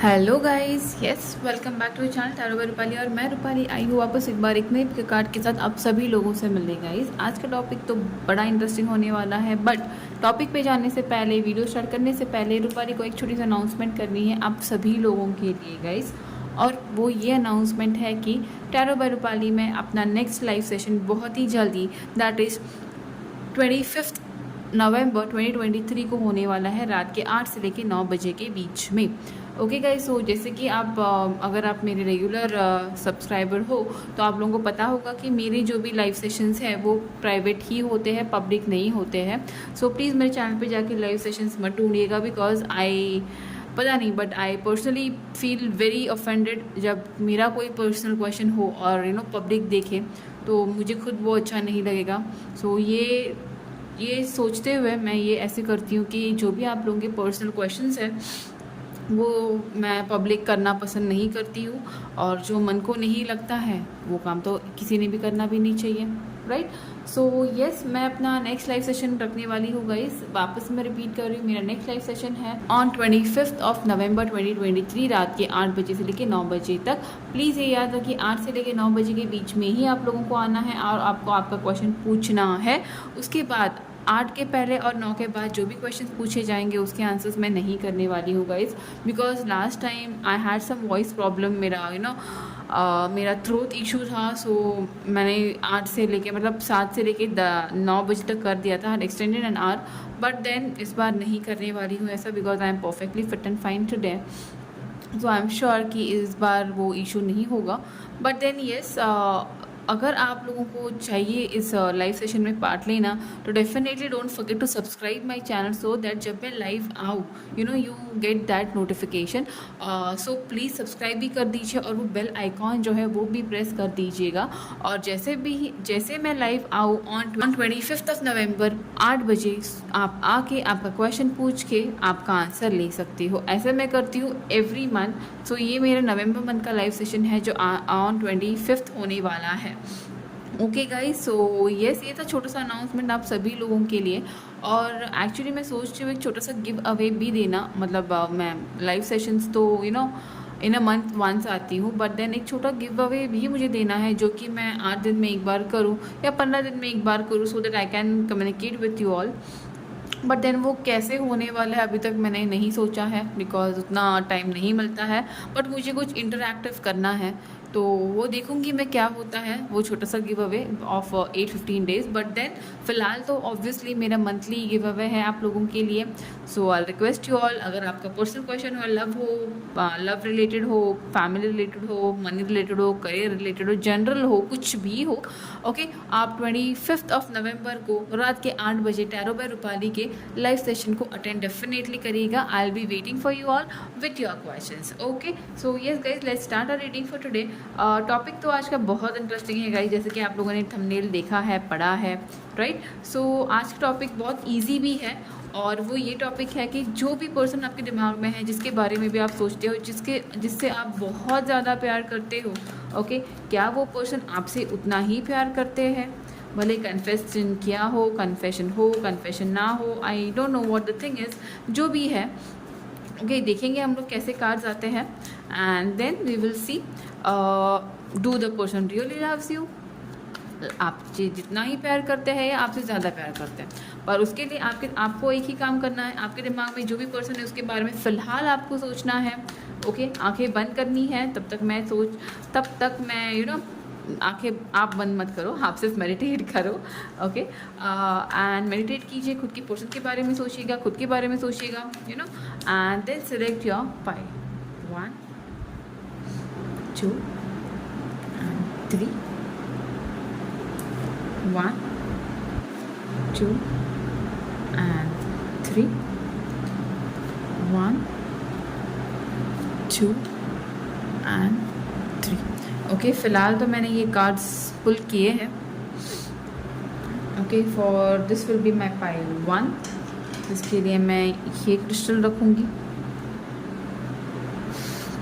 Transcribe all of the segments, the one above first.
Hello guys, yes welcome back to channel tarot by Rupali. और मैं रूपाली आई हूँ वापस एक बार एक नए कार्ड के साथ आप सभी लोगों से मिलने। गाइस आज का टॉपिक तो बड़ा इंटरेस्टिंग होने वाला है, बट टॉपिक पे जाने से पहले, वीडियो स्टार्ट करने से पहले रूपाली को एक छोटी सी अनाउंसमेंट करनी है आप सभी लोगों के लिए गाइस। और वो ये अनाउंसमेंट है कि टैरो बाय रूपाली में अपना नेक्स्ट लाइव सेशन बहुत ही जल्दी, दैट इज़ 25 नवंबर 2023 को होने वाला है, रात के 8 से लेकर 9 बजे के बीच में। ओके गाइस, सो जैसे कि आप अगर आप मेरे रेगुलर सब्सक्राइबर हो तो आप लोगों को पता होगा कि मेरे जो भी लाइव सेशंस हैं वो प्राइवेट ही होते हैं, पब्लिक नहीं होते हैं। सो प्लीज़ मेरे चैनल पे जाके लाइव सेशंस मत ढूंढिएगा, बिकॉज पता नहीं but I personally feel very offended जब मेरा कोई पर्सनल क्वेश्चन हो और पब्लिक देखे, तो मुझे खुद वो अच्छा नहीं लगेगा। सो ये सोचते हुए मैं ये ऐसे करती हूँ कि जो भी आप लोगों के पर्सनल क्वेश्चंस हैं वो मैं पब्लिक करना पसंद नहीं करती हूँ, और जो मन को नहीं लगता है वो काम तो किसी ने भी करना भी नहीं चाहिए, राइट। सो यस, मैं अपना नेक्स्ट लाइव सेशन रखने वाली हूँ गाइस। वापस मैं रिपीट कर रही हूँ, मेरा नेक्स्ट लाइव सेशन है ऑन 25 नवंबर 2023 रात के 8 बजे से लेकर 9 बजे तक। प्लीज़ ये याद रखिए 8 से लेकर 9 बजे के बीच में ही आप लोगों को आना है और आपको आपका क्वेश्चन पूछना है। उसके बाद 8 के पहले और 9 के बाद जो भी क्वेश्चन पूछे जाएंगे उसके आंसर्स मैं नहीं करने वाली हूँ guys, because last time I had some voice problem, मेरा थ्रोट इशू था। सो मैंने 8 से लेके मतलब 7 से लेके 9 बजे तक कर दिया था, extended an hour. But then इस बार नहीं करने वाली हूँ ऐसा, because I am perfectly fit and fine today. So I am sure कि इस बार वो इशू नहीं होगा। बट देन येस, अगर आप लोगों को चाहिए इस लाइव सेशन में पार्ट लेना तो definitely don't forget to subscribe my channel, so that जब मैं लाइव आऊँ you get that notification. So please subscribe भी कर दीजिए और वो बेल आइकॉन जो है वो भी प्रेस कर दीजिएगा। और जैसे मैं लाइव आऊँ ऑन 25 नवंबर 8 बजे, आप आके आपका क्वेश्चन पूछ के आपका आंसर ले सकते हो। ऐसे मैं करती हूँ एवरी मंथ। सो ये मेरा नवंबर मंथ का लाइव सेशन है जो ऑन 25 होने वाला है। ओके गाइस, सो यस, ये था छोटा सा अनाउंसमेंट आप सभी लोगों के लिए। और एक्चुअली मैं सोच रही हूँ एक छोटा सा गिव अवे भी देना, मतलब मैं लाइव सेशंस तो इन अ मंथ वंस आती हूँ, बट देन एक छोटा गिव अवे भी मुझे देना है जो कि मैं 8 दिन में एक बार करूँ या 15 दिन में एक बार करूँ, so that I can communicate with you all. But then वो कैसे होने वाला है अभी तक मैंने नहीं सोचा है, बिकॉज उतना टाइम नहीं मिलता है। बट मुझे कुछ इंटरैक्टिव करना है, तो वो देखूंगी मैं क्या होता है, वो छोटा सा giveaway of 8-15 days. But then फिलहाल तो ऑब्वियसली मेरा मंथली गिव अवे है आप लोगों के लिए। सो आई रिक्वेस्ट यू ऑल, अगर आपका पर्सनल क्वेश्चन हो, लव रिलेटेड हो, फैमिली रिलेटेड हो, मनी रिलेटेड हो, करियर रिलेटेड हो, जनरल हो, कुछ भी हो, ओके, आप 25 नवंबर को रात के 8 बजे टैरो बाय रूपाली के लाइव सेशन को अटेंड डेफिनेटली करिएगा। I will be waiting for you all with your questions. Okay, so yes guys, let's start our reading for today. Topic तो आज का बहुत इंटरेस्टिंग है गाइज, जैसे कि आप लोगों ने थंबनेल देखा है, पढ़ा है, राइट। सो आज का टॉपिक बहुत ईजी भी है, और वो ये टॉपिक है कि जो भी पर्सन आपके दिमाग में है, जिसके बारे में भी आप सोचते हो, जिससे आप बहुत ज़्यादा प्यार करते हो, ओके, क्या वो पर्सन आपसे उतना ही प्यार करते हैं? भले कन्फेशन किया हो, कन्फेशन ना हो, आई don't know what the thing is, जो भी है। ओके, देखेंगे हम लोग कैसे कार्ड्स आते हैं, and then we will see do the person really loves you, आपसे जितना ही प्यार करते हैं या आपसे ज़्यादा प्यार करते हैं। पर उसके लिए आपको एक ही काम करना है, आपके दिमाग में जो भी पर्सन है उसके बारे में फ़िलहाल आपको सोचना है। ओके, आंखें बंद करनी है, तब तक मैं आंखें आप बंद मत करो, आप सिर्फ मेडिटेट करो। ओके, एंड मेडिटेट कीजिए, खुद की पर्सन के बारे में सोचिएगा, खुद के बारे में सोचिएगा, and then select your pile 1 2 and 3 1 2 and 3 1 2 and 3। Okay, फ़िलहाल तो मैंने ये कार्ड्स पुल किए हैं। Okay, for this will be my pile 1, इसके लिए मैं ये क्रिस्टल रखूँगी।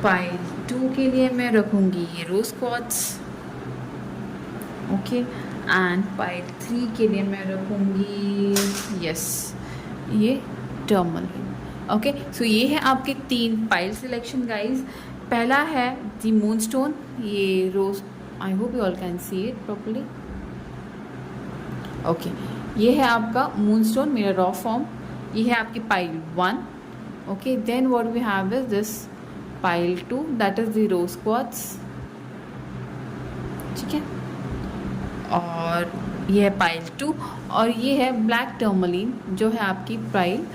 पाइल 2 के लिए मैं रखूँगी ये रोज़ क्वार्ट्ज। ओके, एंड पाइल 3 के लिए मैं रखूँगी ये टर्मल। ओके, सो ये है आपके 3 पाइल सिलेक्शन गाइज। पहला है दी मूनस्टोन, ये rose, I hope you all can see it properly. Okay, ये है आपका मूनस्टोन, मेरा रॉ फॉर्म। ये है आपकी pile 1। Okay, then what we have is this pile 2, that is the rose quartz. ठीक है, और ये है पाइल 2, और ये है ब्लैक टर्मलिन जो है आपकी पाइल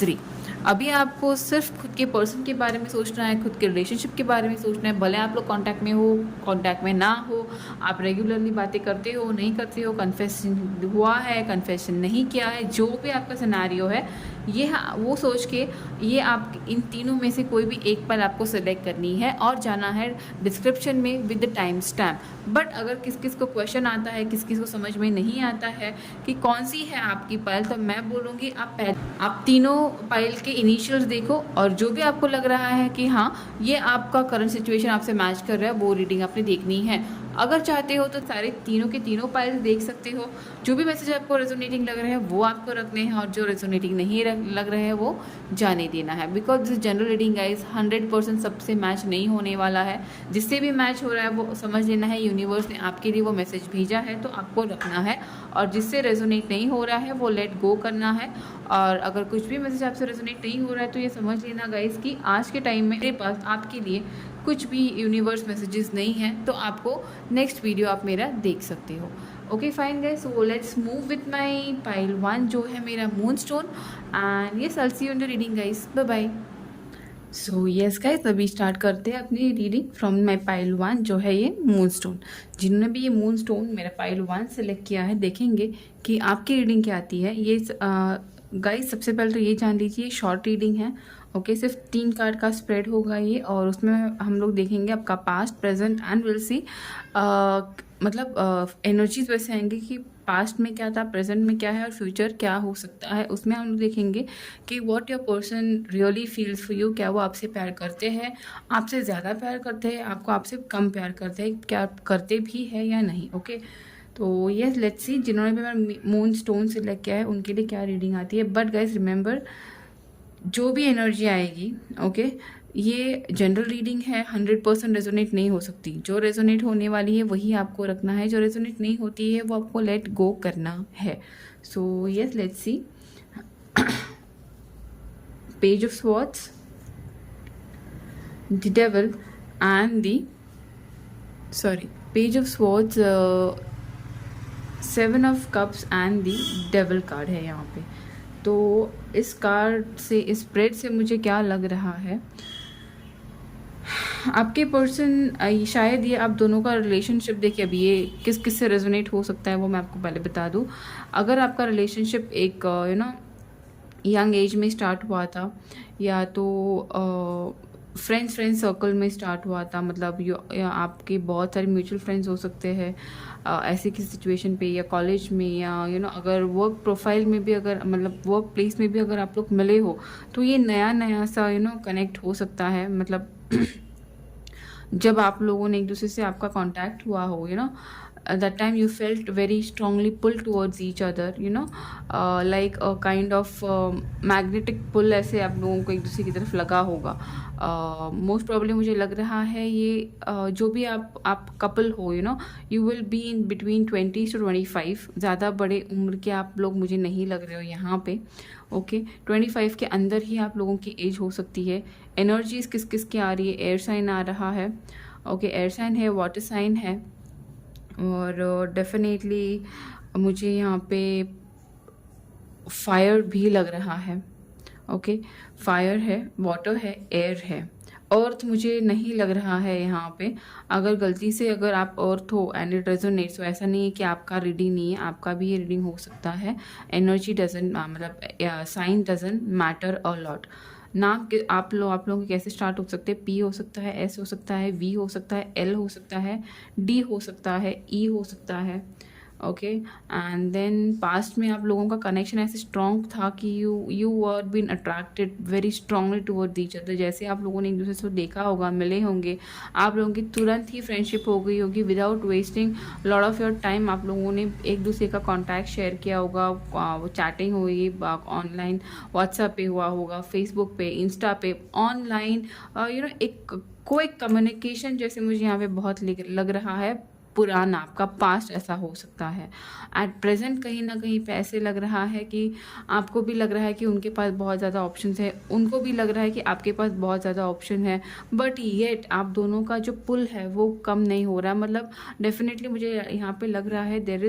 3। अभी आपको सिर्फ खुद के पर्सन के बारे में सोचना है, खुद के रिलेशनशिप के बारे में सोचना है। भले आप लोग कांटेक्ट में हो, कांटेक्ट में ना हो, आप रेगुलरली बातें करते हो नहीं करते हो, कन्फेशन हुआ है कन्फेशन नहीं किया है, जो भी आपका सिनेरियो है, ये वो सोच के ये आप इन तीनों में से कोई भी एक पल आपको सेलेक्ट करनी है और जाना है डिस्क्रिप्शन में with the time stamp. But अगर किस किस को क्वेश्चन आता है, किस किस को समझ में नहीं आता है कि कौन सी है आपकी पाइल, तो मैं बोलूँगी आप तीनों पाइल के इनिशियल्स देखो, और जो भी आपको लग रहा है कि हाँ ये आपका करंट सिचुएशन आपसे मैच कर रहा है, वो रीडिंग आपने देखनी है। अगर चाहते हो तो सारे तीनों के तीनों पाइल्स देख सकते हो। जो भी मैसेज आपको रेजोनेटिंग लग रहे हैं वो आपको रखने हैं, और जो रेजोनेटिंग नहीं लग रहे हैं वो जाने देना है। Because this general reading guys 100% सबसे मैच नहीं होने वाला है। जिससे भी मैच हो रहा है वो समझ लेना है यूनिवर्स ने आपके लिए वो मैसेज भेजा है, तो आपको रखना है। और जिससे रेजोनेट नहीं हो रहा है वो लेट गो करना है। और अगर कुछ भी मैसेज आपसे रेजोनेट नहीं हो रहा है तो ये समझ लेना गाइस कि आज के टाइम में मेरे पास आपके लिए कुछ भी यूनिवर्स मैसेजेस नहीं हैं, तो आपको नेक्स्ट वीडियो आप मेरा देख सकते हो। Okay fine guys, so let's move with my pile 1 जो है मेरा moonstone, and yes I will see you in the reading guys, bye bye. So yes guys, अभी स्टार्ट करते हैं अपनी रीडिंग फ्रॉम माय पाइल 1 जो है ये मूनस्टोन। जिन्होंने भी ये मूनस्टोन मेरा पाइल 1 सेलेक्ट किया है, देखेंगे कि आपकी रीडिंग क्या आती है। ये गाइस सबसे पहले तो ये जान लीजिए शॉर्ट रीडिंग है। ओके, सिर्फ 3 कार्ड का स्प्रेड होगा ये, और उसमें हम लोग देखेंगे आपका past, present and will see. मतलब एनर्जीज वैसे आएंगे कि पास्ट में क्या था, प्रेजेंट में क्या है, और फ्यूचर क्या हो सकता है। उसमें हम लोग देखेंगे कि what your person really feels for you. क्या वो आपसे प्यार करते हैं, आपसे ज़्यादा प्यार करते हैं, आपको आपसे कम प्यार करते हैं, क्या करते भी है या नहीं। ओके, तो यस लेट्स सी जिन्होंने भी मेरा मून स्टोन सेलेक्ट किया है उनके लिए क्या रीडिंग आती है। बट गाइज रिमेंबर, जो भी एनर्जी आएगी, ओके, ये जनरल रीडिंग है, 100% रेजोनेट नहीं हो सकती। जो रेजोनेट होने वाली है वही आपको रखना है, जो रेजोनेट नहीं होती है वो आपको लेट गो करना है। So yes let's C. Page of swords, the devil and the page of swords, 7 of cups and the devil card है यहाँ पे। तो इस कार्ड से, इस स्प्रेड से मुझे क्या लग रहा है, आपके पर्सन, शायद ये आप दोनों का रिलेशनशिप देखिए। अभी ये किस किस से रेजोनेट हो सकता है वो मैं आपको पहले बता दूं। अगर आपका रिलेशनशिप एक यंग एज में स्टार्ट हुआ था, या तो फ्रेंड सर्कल में स्टार्ट हुआ था, मतलब आपके बहुत सारे म्यूचुअल फ्रेंड्स हो सकते हैं ऐसे की सिचुएशन पे, या कॉलेज में, या अगर वर्क प्रोफाइल में भी, अगर मतलब वर्क प्लेस में भी अगर आप लोग मिले हो, तो ये नया सा कनेक्ट हो सकता है। मतलब जब आप लोगों ने एक दूसरे से आपका कांटेक्ट हुआ हो, that time you felt very strongly pulled towards each other, like a kind of magnetic pull, ऐसे आप लोगों को एक दूसरे की तरफ लगा होगा। मोस्ट प्रॉब्लम मुझे लग रहा है ये जो भी आप कपल हो, you will be in between 20 to 25। ज़्यादा बड़े उम्र के आप लोग मुझे नहीं लग रहे हो यहाँ पे। ओके, 25 के अंदर ही आप लोगों की एज हो सकती है। एनर्जीज किस किस की आ रही है, एयर साइन आ रहा है। ओके, एयर साइन है, वाटर साइन है, और डेफिनेटली मुझे यहाँ पे फायर भी लग रहा है। ओके, फायर है, वाटर है, एयर है। अर्थ मुझे नहीं लग रहा है यहाँ पे। अगर गलती से अगर आप अर्थ हो एंड इट रेजोनेट्स, तो ऐसा नहीं है कि आपका रीडिंग नहीं है, आपका भी ये रीडिंग हो सकता है। एनर्जी डजंट, मतलब sign doesn't matter a lot. नाम के आप लोगों के कैसे स्टार्ट हो सकते हैं, पी हो सकता है, एस हो सकता है, वी हो सकता है, एल हो सकता है, डी हो सकता है, ई हो सकता है। ओके। एंड देन पास्ट में आप लोगों का कनेक्शन ऐसे स्ट्रॉन्ग था कि you were been attracted very strongly toward each other. जैसे आप लोगों ने एक दूसरे से देखा होगा, मिले होंगे, आप लोगों की तुरंत ही फ्रेंडशिप हो गई होगी without wasting lot of your time. आप लोगों ने एक दूसरे का कॉन्टैक्ट शेयर किया होगा, चैटिंग हुई ऑनलाइन, व्हाट्सएप पे हुआ होगा, फेसबुक पे, इंस्टा पे, ऑनलाइन एक कोई कम्युनिकेशन जैसे मुझे यहाँ पे बहुत लग रहा है पुराना, आपका पास्ट ऐसा हो सकता है। एट प्रेजेंट कहीं ना कहीं पे ऐसे लग रहा है कि आपको भी लग रहा है कि उनके पास बहुत ज़्यादा ऑप्शंस है, उनको भी लग रहा है कि आपके पास बहुत ज़्यादा ऑप्शन है, बट येट आप दोनों का जो पुल है वो कम नहीं हो रहा। मतलब डेफिनेटली मुझे यहाँ पे लग रहा है there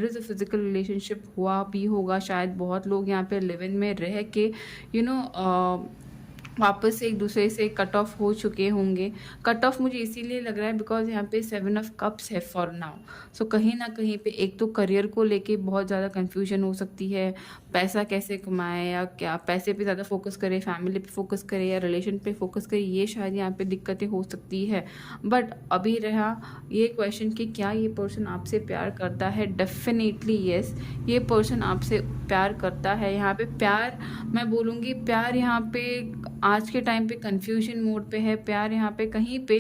is a physical relationship हुआ भी होगा, शायद बहुत लोग यहाँ पे लिव इन में रह के वापस से एक दूसरे से कट ऑफ हो चुके होंगे। कट ऑफ मुझे इसीलिए लग रहा है बिकॉज यहाँ पे 7 ऑफ कप्स है फॉर नाउ। सो कहीं ना कहीं पे एक तो करियर को लेके बहुत ज़्यादा कंफ्यूजन हो सकती है, पैसा कैसे कमाए या क्या पैसे पे ज़्यादा फोकस करे, फैमिली पे फोकस करे या रिलेशन पे फोकस करे, ये शायद यहाँ पे दिक्कतें हो सकती है। बट अभी रहा ये क्वेश्चन कि क्या ये पर्सन आपसे प्यार करता है, डेफिनेटली येस, ये पर्सन आपसे प्यार करता है। यहाँ पे प्यार मैं बोलूँगी, प्यार यहाँ पे आज के टाइम पे कंफ्यूजन मोड पे है। प्यार यहाँ पे कहीं पे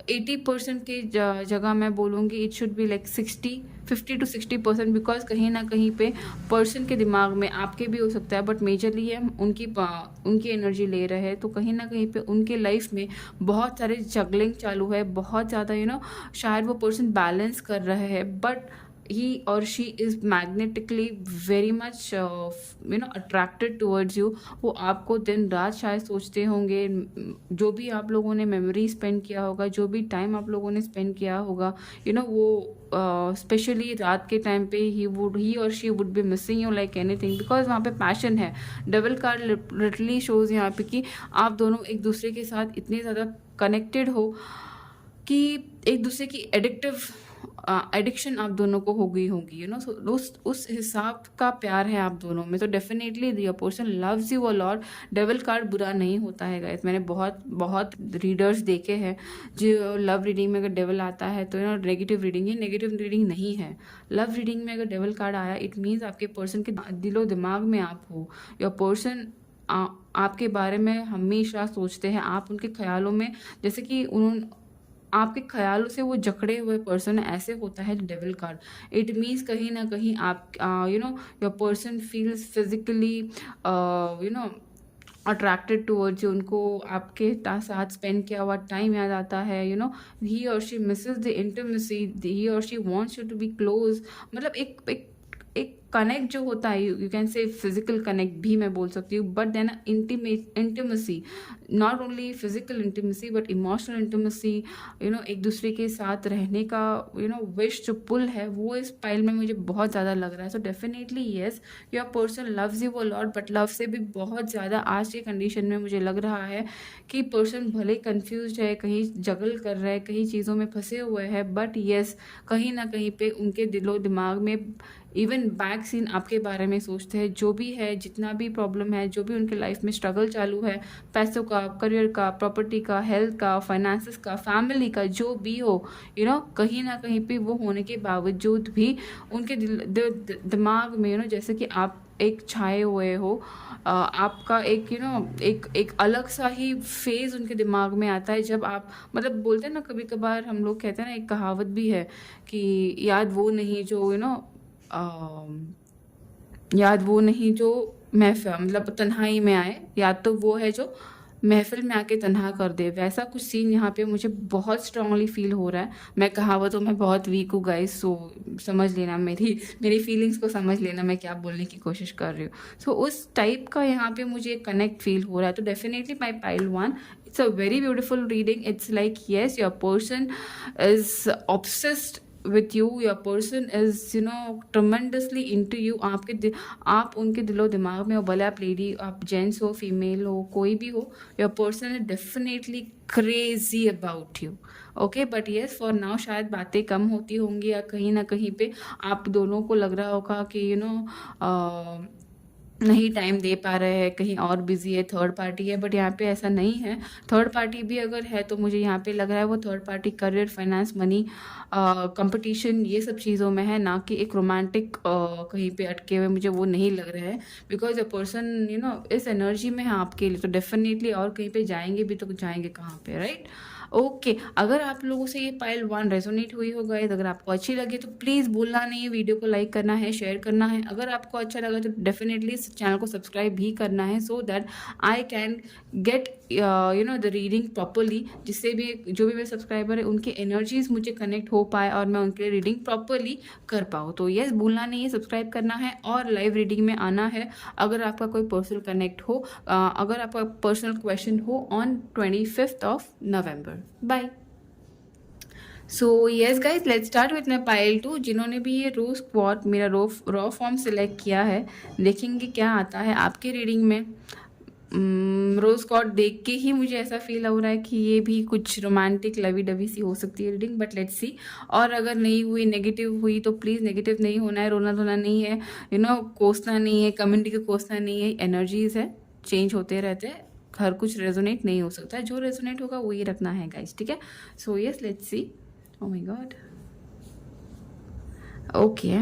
80% की जगह मैं बोलूँगी it should be like 50 to 60%, because कहीं ना कहीं पे पर्सन के दिमाग में, आपके भी हो सकता है बट मेजरली हम उनकी एनर्जी ले रहे हैं, तो कहीं ना कहीं पे उनके लाइफ में बहुत सारे जगलिंग चालू है, बहुत ज़्यादा शायद वो पर्सन बैलेंस कर रहे हैं, but he or she is magnetically very much attracted towards you। वो आपको दिन रात शायद सोचते होंगे, जो भी आप लोगों ने मेमोरी स्पेंड किया होगा, जो भी टाइम आप लोगों ने स्पेंड किया होगा, वो स्पेशली रात के टाइम पे ही और she would be missing you like anything, because वहाँ पे पैशन है। डबल कार्ड लिटरली शोज यहाँ पे कि आप दोनों एक दूसरे के साथ इतने ज़्यादा कनेक्टेड हो कि एक दूसरे की एडिक्शन आप दोनों को हो गई होगी, सो उस हिसाब का प्यार है आप दोनों में। तो definitely your person loves you a lot. Devil card बुरा नहीं होता है गाइस, मैंने बहुत बहुत रीडर्स देखे हैं जो लव रीडिंग में अगर डेविल आता है तो नेगेटिव रीडिंग, ये नेगेटिव रीडिंग नहीं है। लव रीडिंग में अगर डेविल कार्ड आया इट मीन्स आपके पर्सन के दिलो दिमाग में आप हो। योर पर्सन आपके बारे में हमेशा सोचते हैं, आप उनके ख्यालों में, जैसे कि उन्होंने आपके ख्यालों से वो जकड़े हुए पर्सन ऐसे होता है डेविल कार्ड। इट मीन्स कहीं ना कहीं आप your person feels physically attracted towards you. उनको आपके साथ स्पेंड किया हुआ टाइम याद आता है, ही और she misses the intimacy, he और she wants you to be close. मतलब एक कनेक्ट जो होता है, you can say physical connect भी मैं बोल सकती हूँ, but then intimacy, not only physical intimacy but emotional intimacy, एक दूसरे के साथ रहने का विश जो पुल है वो इस पाइल में मुझे बहुत ज़्यादा लग रहा है। So definitely yes, your person loves you a lot, but love से भी बहुत ज़्यादा आज के कंडीशन में मुझे लग रहा है कि पर्सन भले कंफ्यूज है, कहीं जगल कर रहा है, कहीं चीज़ों में फंसे हुए हैं, बट येस कहीं ना कहीं पे उनके दिलो दिमाग में इवन बैक सीन आपके बारे में सोचते हैं। जो भी है, जितना भी प्रॉब्लम है, जो भी उनके लाइफ में स्ट्रगल चालू है, पैसों का, करियर का, प्रॉपर्टी का, हेल्थ का, फाइनेंसेस का, फैमिली का, जो भी हो, कहीं ना कहीं पे वो होने के बावजूद भी उनके दिमाग में जैसे कि आप एक छाए हुए हो, आपका एक अलग सा ही फेज उनके दिमाग में आता है जब आप, मतलब बोलते हैं ना, कभी कभार हम लोग कहते हैं ना, एक कहावत भी है कि याद वो नहीं जो याद वो नहीं जो महफिल, मतलब तन्हाई में आए, याद तो वो है जो महफिल में आके तन्हा कर दे। वैसा कुछ सीन यहाँ पे मुझे बहुत स्ट्रांगली फील हो रहा है। मैं कहावतों में बहुत वीक हूँ गाइस, सो समझ लेना, मेरी फीलिंग्स को समझ लेना, मैं क्या बोलने की कोशिश कर रही हूँ। सो उस टाइप का यहाँ पे मुझे कनेक्ट फील हो रहा है। तो definitely my pile 1, it's a very beautiful reading। It's like yes, your person is obsessed with you, your person is tremendously into you। आप उनके दिलो दिमाग में हो, भले आप लेडी, आप जेंट्स हो, फीमेल हो, कोई भी हो, your person is definitely crazy about you। Okay, but yes for now शायद बातें कम होती होंगी या कहीं ना कहीं पे आप दोनों को लग रहा होगा कि नहीं टाइम दे पा रहे हैं, कहीं और बिजी है, थर्ड पार्टी है, बट यहाँ पे ऐसा नहीं है। थर्ड पार्टी भी अगर है तो मुझे यहाँ पे लग रहा है वो third party career, finance, money, competition, ये सब चीज़ों में है, ना कि एक रोमांटिक कहीं पे अटके हुए। मुझे वो नहीं लग रहा है, बिकॉज अ पर्सन इस एनर्जी में है आपके लिए, तो डेफिनेटली और कहीं पे जाएंगे भी तो जाएंगे कहाँ पे, राइट? ओके, अगर आप लोगों से ये पाइल 1 रेजोनेट हुई हो गाइस, अगर आपको अच्छी लगी तो प्लीज़ भूलना नहीं है वीडियो को लाइक करना है, शेयर करना है। अगर आपको अच्छा लगा तो डेफिनेटली इस चैनल को सब्सक्राइब भी करना है, सो that I can get the reading properly, जिससे भी जो भी मेरे सब्सक्राइबर है उनकी एनर्जीज मुझे कनेक्ट हो पाए और मैं उनके लिए रीडिंग प्रॉपरली कर पाऊँ। तो यस, भूलना नहीं है, सब्सक्राइब करना है और लाइव रीडिंग में आना है। अगर आपका कोई पर्सनल कनेक्ट हो, अगर आपका पर्सनल क्वेश्चन हो on 25 November. Bye. So yes guys, let's start with my pile 2। जिन्होंने भी ये रोज क्वाट मेरा रॉ फॉर्म सिलेक्ट किया है, देखेंगे क्या आता है आपके रीडिंग में। रोज क्वाट देख के ही मुझे ऐसा फील हो रहा है कि ये भी कुछ रोमांटिक लवी डवी सी हो सकती है रीडिंग, बट लेट्स सी। और अगर नहीं हुई, नेगेटिव हुई, तो प्लीज़ नेगेटिव नहीं होना है, रोना धोना नहीं है, कोसना नहीं है, कम्युनिटी को कोसना नहीं है। एनर्जीज है, चेंज होते रहते हैं, हर कुछ रेजोनेट नहीं हो सकता है, जो रेजोनेट होगा वही रखना है गाइस, ठीक है? So yes, let's see. Oh my God, okay.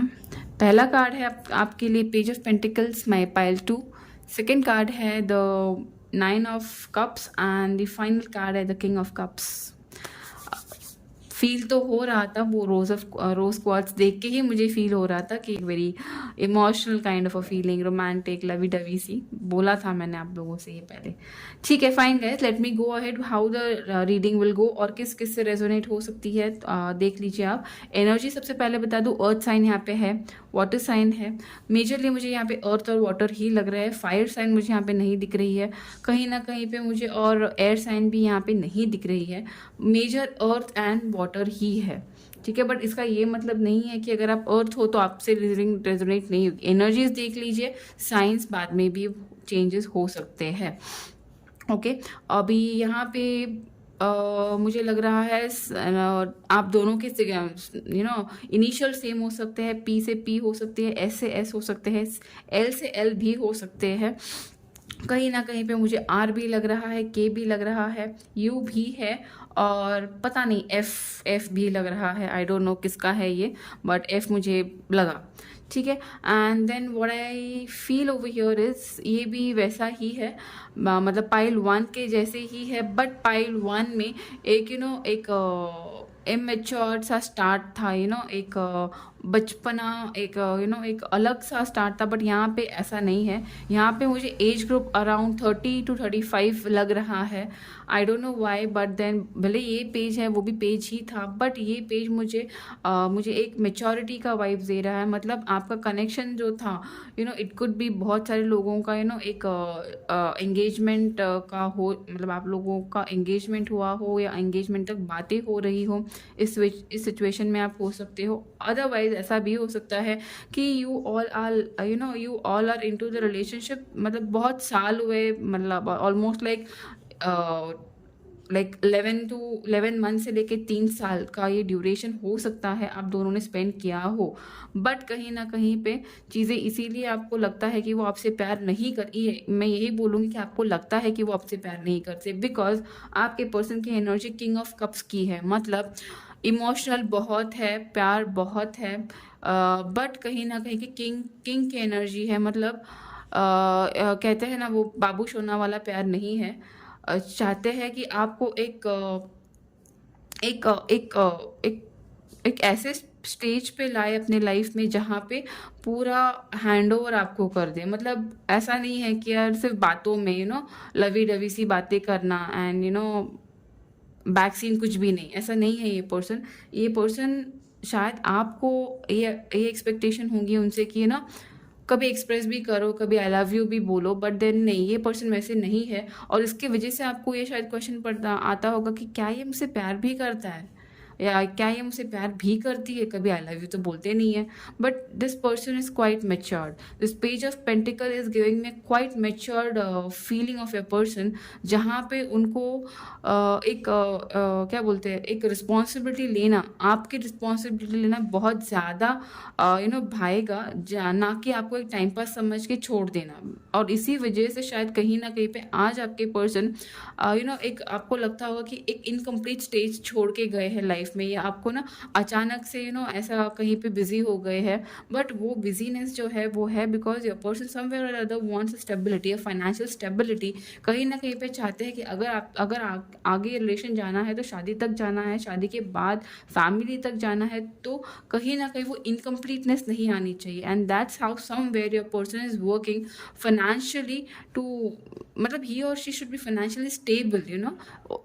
पहला कार्ड है आपके लिए page of pentacles, my pile 2। Second card है the 9 of cups and the final card है the king of cups. Feel तो हो रहा था वो रोज क्वार्ट्स देख के ही मुझे फील हो रहा था कि एक very emotional kind of a feeling, romantic, lovey dovey सी। बोला था मैंने आप लोगों से ये पहले, ठीक है? Fine guys, let me go ahead how the reading will go और किस किस से रेजोनेट हो सकती है। देख लीजिए आप। एनर्जी सबसे पहले बता दूं, अर्थ साइन यहाँ पे है, वाटर साइन है। मेजरली मुझे यहाँ पे अर्थ और वाटर ही लग रहा है, फायर साइन मुझे यहाँ पे नहीं दिख रही है कहीं ना कहीं पे मुझे, और एयर साइन भी यहाँ पे नहीं दिख रही है। मेजर अर्थ एंड वाटर ही है, ठीक है? बट इसका ये मतलब नहीं है कि अगर आप अर्थ हो तो आपसे रीडिंग रेजोनेट नहीं होगी। एनर्जीज देख लीजिए, साइंस बाद में भी चेंजेस हो सकते हैं। ओके, अभी यहाँ पे मुझे लग रहा है आप दोनों के इनिशियल सेम हो सकते हैं, पी से पी हो सकते हैं, एस से एस हो सकते हैं, एल से एल भी हो सकते हैं। कहीं ना कहीं पे मुझे आर भी लग रहा है, के भी लग रहा है, यू भी है, और पता नहीं एफ भी लग रहा है। आई डोंट नो किसका है ये, बट एफ मुझे लगा, ठीक है? And then what I feel over here is, ये भी वैसा ही है, मतलब पाइल 1 के जैसे ही है, बट पाइल 1 में एक एक इमेच्योर सा स्टार्ट था, एक बचपना, एक एक अलग सा स्टार्ट था। बट यहाँ पे ऐसा नहीं है, यहाँ पे मुझे एज ग्रुप अराउंड 30 to 35 लग रहा है। I don't know why, but then भले ये पेज है वो भी पेज ही था, बट ये पेज मुझे एक मेच्योरिटी का वाइब दे रहा है। मतलब आपका कनेक्शन जो था, इट कुड बी बहुत सारे लोगों का, एक एंगेजमेंट का हो, मतलब आप लोगों का एंगेजमेंट हुआ हो या एंगेजमेंट तक बातें हो रही हो, इस सिचुएशन में आप हो सकते हो। अदरवाइज ऐसा भी हो सकता है कि you all are into the relationship, मतलब बहुत साल हुए, मतलब ऑलमोस्ट लाइक 11 मंथ से लेके 3 साल का ये ड्यूरेशन हो सकता है आप दोनों ने स्पेंड किया हो। बट कहीं ना कहीं पे चीज़ें इसीलिए आपको लगता है कि वो आपसे प्यार नहीं करती है, मैं यही बोलूँगी कि आपको लगता है कि वो आपसे प्यार नहीं करते, बिकॉज आपके पर्सन की एनर्जी किंग ऑफ कप्स की है। मतलब इमोशनल बहुत है, प्यार बहुत है, बट कहीं ना कहीं की किंग की एनर्जी है। मतलब कहते हैं ना, वो बाबू सोना वाला प्यार नहीं है। चाहते हैं कि आपको एक एक एक ऐसे स्टेज पे लाए अपने लाइफ में जहाँ पे पूरा हैंड ओवर आपको कर दे। मतलब ऐसा नहीं है कि यार सिर्फ बातों में लवी डवी सी बातें करना एंड बैक सीन कुछ भी नहीं, ऐसा नहीं है। ये पर्सन शायद आपको ये एक्सपेक्टेशन होंगी उनसे कि कभी एक्सप्रेस भी करो, कभी आई लव यू भी बोलो, बट देन नहीं, ये पर्सन वैसे नहीं है। और इसकी वजह से आपको ये शायद क्वेश्चन पड़ता आता होगा कि क्या ये मुझसे प्यार भी करता है। या क्या ये मुझसे प्यार भी करती है, कभी आई लव यू तो बोलते नहीं है, but this person is quite matured. This page of pentacle is giving me quite matured feeling of a person, जहाँ पे उनको क्या बोलते हैं, एक रिस्पॉन्सिबिलिटी लेना, आपकी रिस्पॉन्सिबिलिटी लेना बहुत ज़्यादा भाएगा, ना कि आपको एक टाइम पास समझ के छोड़ देना. और इसी वजह से शायद कहीं ना कहीं पे आज आपके पर्सन एक आपको लगता होगा कि एक इनकम्प्लीट स्टेज छोड़ के गए हैं लाइफ में, या आपको ना अचानक से ऐसा कहीं पे बिजी हो गए हैं. बट वो बिजीनेस जो है वो है बिकॉज योर पर्सन समवेयर और other wants stability, financial stability. कहीं ना कहीं पे चाहते हैं कि अगर आगे रिलेशन जाना है तो शादी तक जाना है, शादी के बाद फैमिली तक जाना है, तो कहीं ना कहीं वो इनकम्प्लीटनेस नहीं आनी चाहिए. And that's how somewhere your person is working financially too, मतलब ही और she should be financially stable,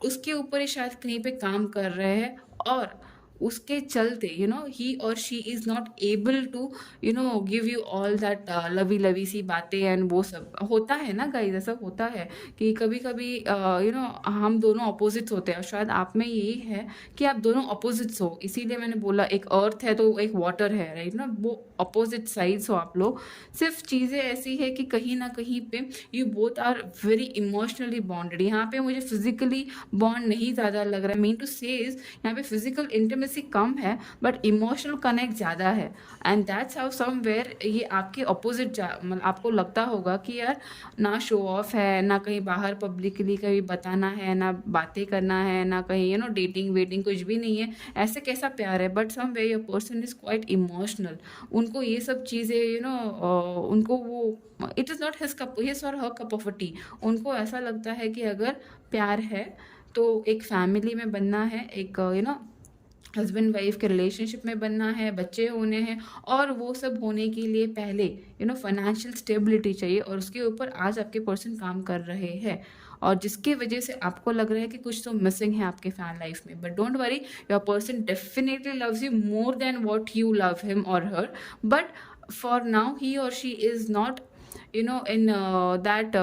उसके ऊपर ही शायद कहीं पे काम कर रहे हैं. और उसके चलते ही और she is not able to give you all that lovey lovey सी बातें. एंड वो सब होता है ना गाइस, ऐसा होता है कि कभी कभी हम दोनों अपोजिट्स होते हैं, और शायद आप में यही है कि आप दोनों अपोजिट्स हो. इसीलिए मैंने बोला एक अर्थ है तो एक वाटर है, राइट ना, वो अपोजिट साइड्स हो आप लोग. सिर्फ चीज़ें ऐसी है कि कहीं ना कहीं पे you both are very emotionally bonded. यहाँ पे मुझे फिजिकली बॉन्ड नहीं ज़्यादा लग रहा है. मीन टू से यहाँ पे फिजिकल इंटीमेसी कम है बट इमोशनल कनेक्ट ज़्यादा है. एंड दैट्स हाउ समवेयर ये आपके अपोजिट मतलब आपको लगता होगा कि यार ना शो ऑफ है, ना कहीं बाहर पब्लिकली कहीं बताना है, ना बातें करना है, ना कहीं डेटिंग वेटिंग कुछ भी नहीं है. ऐसे कैसा प्यार है? But somewhere your person is quite emotional. उनको ये सब चीज़ें उनको वो इट इज़ नॉट हिज और हर कप ऑफ अ टी. उनको ऐसा लगता है कि अगर प्यार है तो एक फैमिली में बनना है, एक हस्बैंड वाइफ के रिलेशनशिप में बनना है, बच्चे होने हैं, और वो सब होने के लिए पहले फाइनेंशियल स्टेबिलिटी चाहिए. और उसके ऊपर आज आपके पर्सन काम कर रहे हैं, और जिसकी वजह से आपको लग रहा है कि कुछ तो मिसिंग है आपके फैन लाइफ में. But don't worry, your person definitely loves you more than what you love him और हर. बट फॉर नाउ ही और she is not in that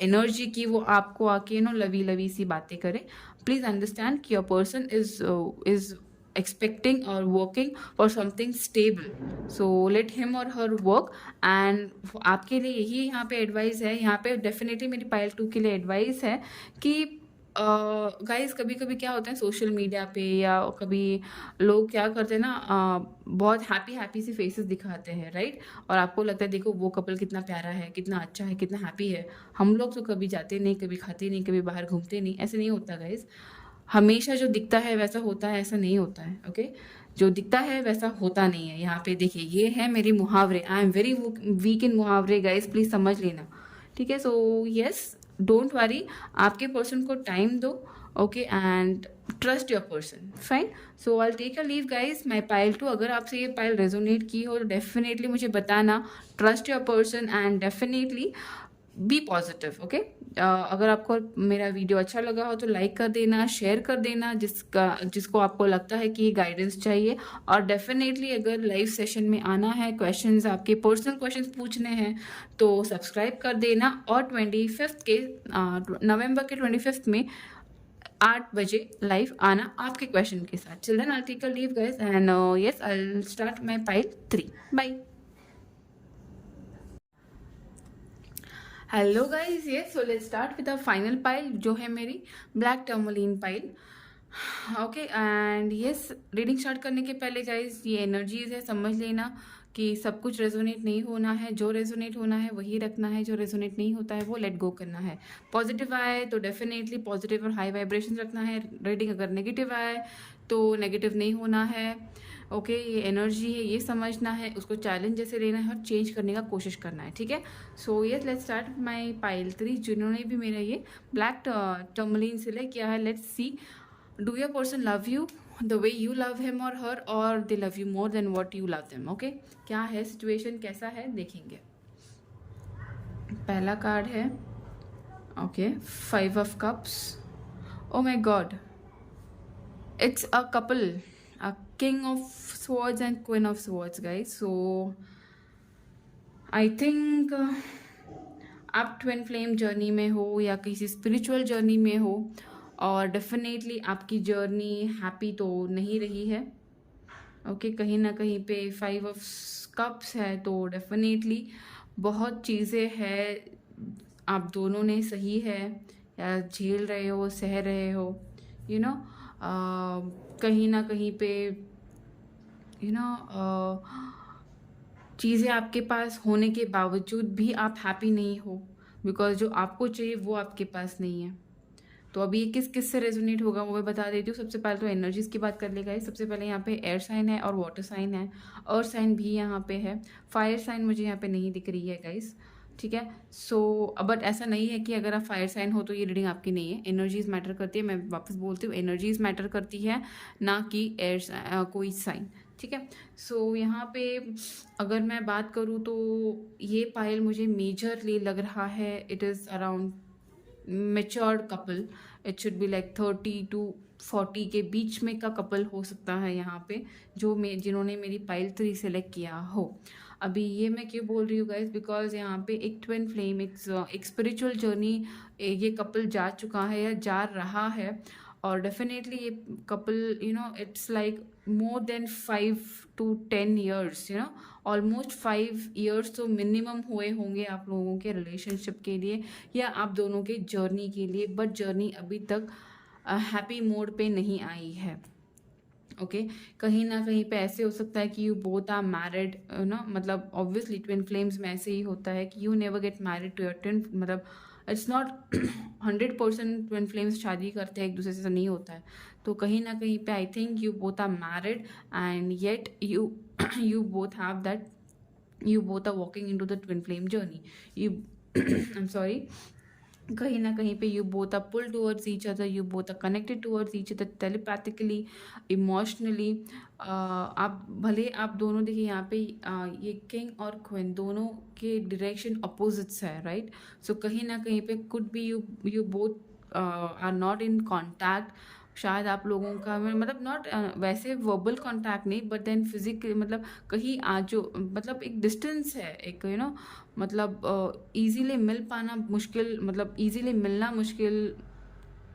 energy की वो आपको आके लवी लवी सी बातें करे. प्लीज अंडरस्टैंड कि your person is expecting or working for something stable. So let him or her work. and आपके लिए यही यहाँ पे एडवाइस है, यहाँ पे डेफिनेटली मेरी पायल 2 के लिए एडवाइस है कि गाइस कभी कभी क्या होता है सोशल मीडिया पे, या कभी लोग क्या करते हैं ना, बहुत हैप्पी सी फेसेस दिखाते हैं, राइट. और आपको लगता है देखो वो कपल कितना प्यारा है, कितना अच्छा है, कितना हैप्पी है. हम लोग तो कभी जाते नहीं, कभी खाते नहीं, कभी बाहर घूमते नहीं. ऐसे नहीं होता गाइस. हमेशा जो दिखता है वैसा होता है, ऐसा नहीं होता है. ओके, जो दिखता है वैसा होता नहीं है. यहाँ पे देखिए ये है मेरी मुहावरे. I am very weak in मुहावरे गाइस, प्लीज समझ लेना, ठीक है. सो यस, डोंट वरी, आपके पर्सन को टाइम दो, okay, and trust your person. Fine. So I take a leave guys. My pile 2, अगर आपसे ये पाइल रेजोनेट की हो तो डेफिनेटली मुझे बताना. Trust your person and definitely be positive. Okay, अगर आपको मेरा वीडियो अच्छा लगा हो तो लाइक कर देना, शेयर कर देना जिसको आपको लगता है कि ये गाइडेंस चाहिए. और डेफिनेटली अगर लाइव सेशन में आना है, क्वेश्चंस आपके पर्सनल क्वेश्चंस पूछने हैं तो सब्सक्राइब कर देना. और 25 के नवंबर के 25 में 8 बजे लाइव आना आपके क्वेश्चन के साथ. Chill then I take a leave guys and yes I will start my pile 3. Bye. Hello guys, ये so let's start with the final pile जो है मेरी black tourmaline pile. Okay, and yes, reading start करने के पहले guys ये energies है, समझ लेना कि सब कुछ रेजोनेट नहीं होना है. जो रेजोनेट होना है वही रखना है, जो रेजोनेट नहीं होता है वो लेट गो करना है. पॉजिटिव आए तो डेफिनेटली पॉजिटिव और हाई वाइब्रेशन रखना है. रीडिंग अगर नेगेटिव आए तो नेगेटिव नहीं होना है. ओके, ये एनर्जी है, ये समझना है, उसको चैलेंज जैसे लेना है और चेंज करने का कोशिश करना है, ठीक है. So yes, let's start my pile 3. जिन्होंने भी मेरा ये ब्लैक टर्मलिन सिलेक्ट किया है, let's see, do your person love you the way you love him और हर, और दे love you more than what you love them. Okay, क्या है सिचुएशन, कैसा है देखेंगे. पहला कार्ड है okay 5 of cups. O my God, it's a couple, a king of swords and queen of swords guys. So I think आप twin flame journey में हो या किसी स्पिरिचुअल जर्नी में हो, और डेफिनेटली आपकी जर्नी हैप्पी तो नहीं रही है। ओके, कहीं ना कहीं पे 5 ऑफ कप्स है, तो डेफिनेटली बहुत चीज़ें हैं आप दोनों ने सही है या झेल रहे हो, सह रहे हो, यू नो कहीं ना कहीं पे यू नो चीज़ें आपके पास होने के बावजूद भी आप हैप्पी नहीं हो, बिकॉज जो आपको चाहिए वो आपके पास नहीं है। तो अभी ये किस किस से रेजोनेट होगा वो मैं बता देती हूँ। सबसे पहले तो एनर्जीज की बात कर लेगा। सबसे पहले यहाँ पे एयर साइन है और वाटर साइन है, अर्थ साइन भी यहाँ पे है, फायर साइन मुझे यहाँ पे नहीं दिख रही है गाइस, ठीक है। सो बट ऐसा नहीं है कि अगर आप फायर साइन हो तो ये रीडिंग आपकी नहीं है। एनर्जीज मैटर करती है, मैं वापस बोलती हूँ, एनर्जीज मैटर करती है, ना कि एयर कोई साइन, ठीक है। सो यहाँ पे अगर मैं बात करूँ तो ये पायल मुझे मेजरली लग रहा है it is around matured couple. It should be like 30 to 40 के बीच में का कपल हो सकता है यहाँ पे, जिन्होंने मेरी पाइल 3 सेलेक्ट किया हो। अभी ये मैं क्यों बोल रही हूँ गाइज, बिकॉज यहाँ पे एक ट्विन फ्लेम, एक स्पिरिचुअल जर्नी ये कपल जा चुका है या जा रहा है। और डेफिनेटली ये couple it's like more than 5 to 10 years, almost 5 years तो मिनिमम हुए होंगे आप लोगों के रिलेशनशिप के लिए या आप दोनों के जर्नी के लिए, बट जर्नी अभी तक हैप्पी मोड पे नहीं आई है। ओके, कहीं ना कहीं पे ऐसे हो सकता है कि यू बोथ आर मैरिड, मतलब ऑब्वियसली ट्विन फ्लेम्स में ऐसे ही होता है कि you never get married to your twin, मतलब इट्स नॉट 100% ट्विन फ्लेम्स शादी करते हैं एक दूसरे से, नहीं होता है। तो कहीं ना कहीं पे I think you both are married and yet you both have that, you both are walking into the twin flame journey. I'm sorry, कहीं ना कहीं पे you both are pull towards each other, you both are connected towards each other telepathically, emotionally. आप भले आप दोनों देखिए यहाँ पे ये किंग और क्वीन दोनों के डायरेक्शन अपोजिट्स है, राइट। सो कहीं ना कहीं पे could be you both are not in contact. शायद आप लोगों का मतलब नॉट वैसे वर्बल कांटेक्ट नहीं, बट देन फिजिकल, मतलब कहीं जो मतलब एक डिस्टेंस है, एक मतलब इजीली मिल पाना मुश्किल, मतलब इजीली मिलना मुश्किल,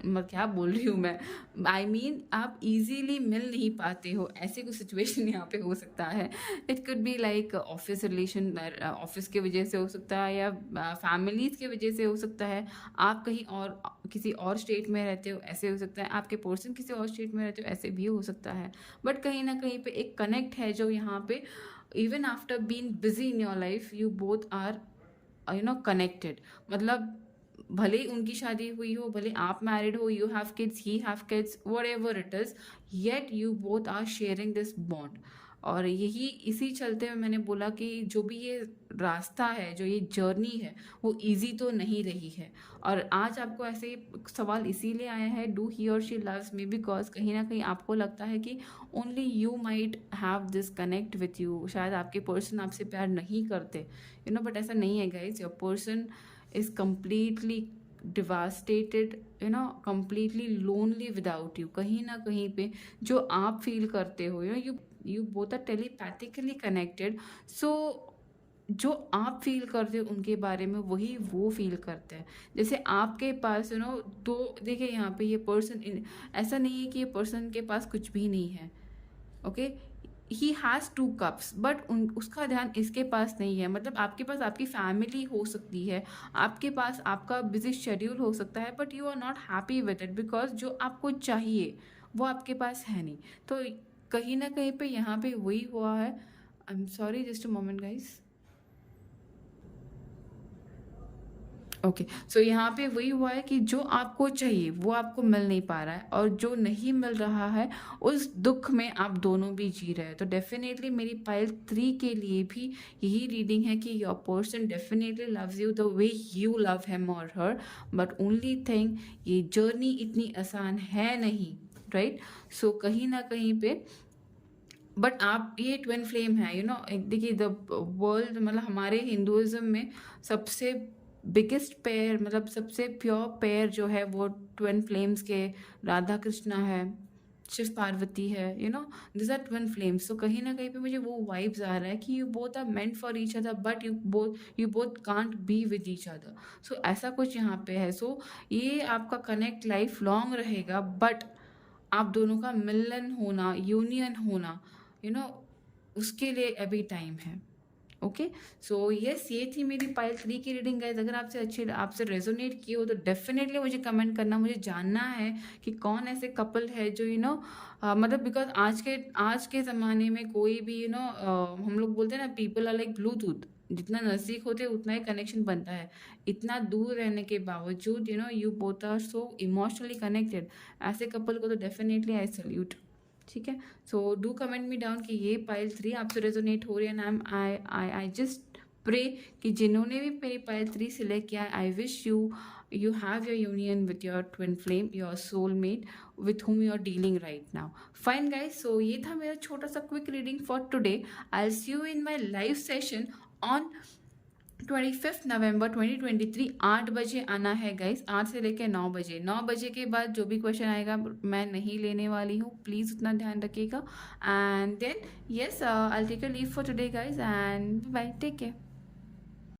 मैं क्या बोल रही हूँ मैं, आई मीन आप इजीली मिल नहीं पाते हो, ऐसे कुछ सिचुएशन यहाँ पे हो सकता है। It could be like office relation, office के वजह से हो सकता है या फैमिलीज के वजह से हो सकता है, आप कहीं और किसी और स्टेट में रहते हो ऐसे हो सकता है, आपके पर्सन किसी और स्टेट में रहते हो ऐसे भी हो सकता है। बट कहीं ना कहीं पे एक कनेक्ट है जो यहाँ पे even after being busy in your life you both are connected. मतलब भले ही उनकी शादी हुई हो, भले आप मैरिड हो, you have kids, he have kids, whatever it is, yet you both are sharing this bond. और यही इसी चलते हुए मैंने बोला कि जो भी ये रास्ता है, जो ये जर्नी है, वो इजी तो नहीं रही है। और आज आपको ऐसे सवाल इसीलिए आया है, डू ही और शी लव्स मी, बिकॉज कहीं ना कहीं आपको लगता है कि only you might have this connect with you, शायद आपके पर्सन आपसे प्यार नहीं करते, बट ऐसा नहीं है guys. Your person is completely devastated, completely lonely without you। कहीं ना कहीं पे जो आप फील करते हो, you both are telepathically connected, so जो आप फील करते हो उनके बारे में वही वो फील करते हैं। जैसे आपके पास तो देखिए यहाँ पे ये पर्सन, ऐसा नहीं है कि ये पर्सन के पास कुछ भी नहीं है, okay, he has 2 cups, but उसका ध्यान इसके पास नहीं है। मतलब आपके पास आपकी फैमिली हो सकती है, आपके पास आपका बिजी शेड्यूल हो सकता है, but you are not happy with it, because जो आपको चाहिए वो आपके पास है नहीं। तो कहीं ना कहीं पे यहाँ पे वही हुआ है। I am sorry, just a moment guys. Okay, so यहाँ पे वही हुआ है कि जो आपको चाहिए वो आपको मिल नहीं पा रहा है, और जो नहीं मिल रहा है उस दुख में आप दोनों भी जी रहे हैं। तो डेफिनेटली मेरी पाइल 3 के लिए भी यही रीडिंग है कि your person definitely loves you the way you love him और हर, बट ओनली थिंग ये जर्नी इतनी आसान है नहीं, राइट। सो कहीं ना कहीं पे बट आप ये ट्विन फ्लेम है, देखिए द वर्ल्ड, मतलब हमारे हिंदुइज्म में सबसे बिगेस्ट पेयर, मतलब सबसे प्योर पेयर जो है वो ट्विन फ्लेम्स के राधा कृष्णा है, शिव पार्वती है, दिस आर ट्विन फ्लेम्स। तो कहीं ना कहीं पे मुझे वो वाइब्स आ रहा है कि you both are meant for each other, but you both can't be with each other. So ऐसा कुछ यहाँ पे है। सो ये आपका कनेक्ट लाइफ लॉन्ग रहेगा, बट आप दोनों का मिलन होना, यूनियन होना, यू नो उसके लिए अभी टाइम है। ओके, सो यस, ये थी मेरी पाइल 3 की रीडिंग गाइज। अगर आपसे रेजोनेट की हो तो डेफिनेटली मुझे कमेंट करना। मुझे जानना है कि कौन ऐसे कपल है जो मतलब बिकॉज आज के ज़माने में कोई भी हम लोग बोलते हैं ना, पीपल आर लाइक ब्लूटूथ। जितना नज़दीक होते हैं उतना ही कनेक्शन बनता है। इतना दूर रहने के बावजूद you both are so emotionally connected. ऐसे कपल को तो डेफिनेटली आई सल्यूट। ठीक है, so do comment me down कि ये पाइल 3 आपसे रेजोनेट हो रही है। एंड आई जस्ट प्रे कि जिन्होंने भी मेरी पाइल 3 सिलेक्ट किया, I wish you have your union with your twin flame, your soulmate with whom you are dealing right now. Fine guys, so ये था मेरा छोटा सा quick reading for today. I will see you in my live session on 25 November 2023 8 बजे आना है guys. 8 से लेकर 9 बजे। 9 बजे के बाद जो भी क्वेश्चन आएगा मैं नहीं लेने वाली हूँ, प्लीज़ उतना ध्यान रखिएगा। And then yes, I take a leave for today guys, and bye, take care.